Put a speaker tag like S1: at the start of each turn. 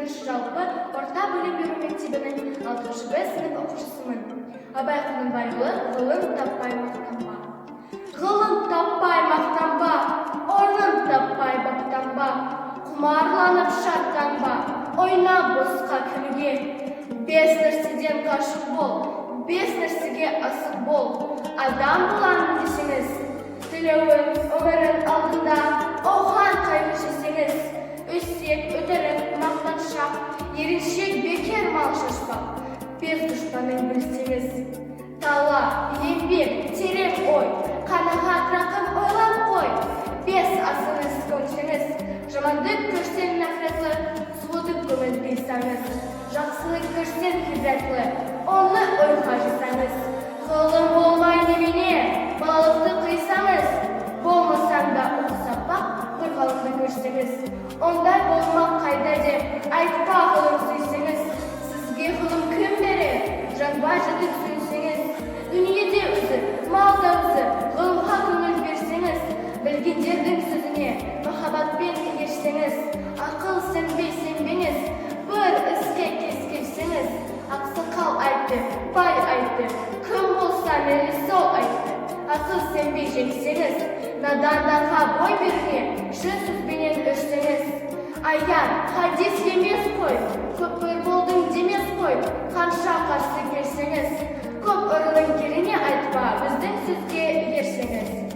S1: жалпы орта білім беру мектебінің 6 Б сынып оқушысымын. Абай Құнанбайұлы ғылым таппай мақтанба. Ғылым таппай мақтанба, орнын таппай бақтанба, құмарланып шаттанба, ойна босқа күлуге. 5 нәрседен қашық бол, 5 нәрсеге асық бол. Адам боламын десеңіз, тілеуін, өмірін алдында оған қайғы жесеңіз, өсек, өтірік, мақтаншақ, еріншек, бекер мал шашпақ. 5 дұшпанын білсеңіз, тала, еңбек, терең ой, қанағат рақым ойлап қой. 5 асыңыз көнсеңіз, жамандық көрсен нәфретлі, сұлудық көңіл қисаңыз, жақсылық көрсен хибретлі, оны ойға жасаңыз. Ғылым болмай немене, балықты қисаңыз, болмасаң да ұқсапақ, бір ғалымды көрсеңіз, ондай болмақ қайда деп айтпа ғылым сүйсеңіз. Сізге ғылым кім берер, жанбай жітіп сүйсеңіз, дүниеде өзі, малда өзі, ғылымға көңіл берсеңіз, білгендердің сөзіне махаббатпен егешсеңіз, ақыл сенбей сенбеңіз, бір іске кескенсеңіз, ақсақал айтты, бай айтты, кім болса мейлі сол айтты. Ақыл сенбей жеңсеңіз, надандарға бой беруге шын сөзбенен өшсеңіз. Аян, хадис емес қой, көпір болдың демес қой, қанша қарсы келсеңіз, көп ұрының керіне айтпа, біздің сөзге ерсеңіз.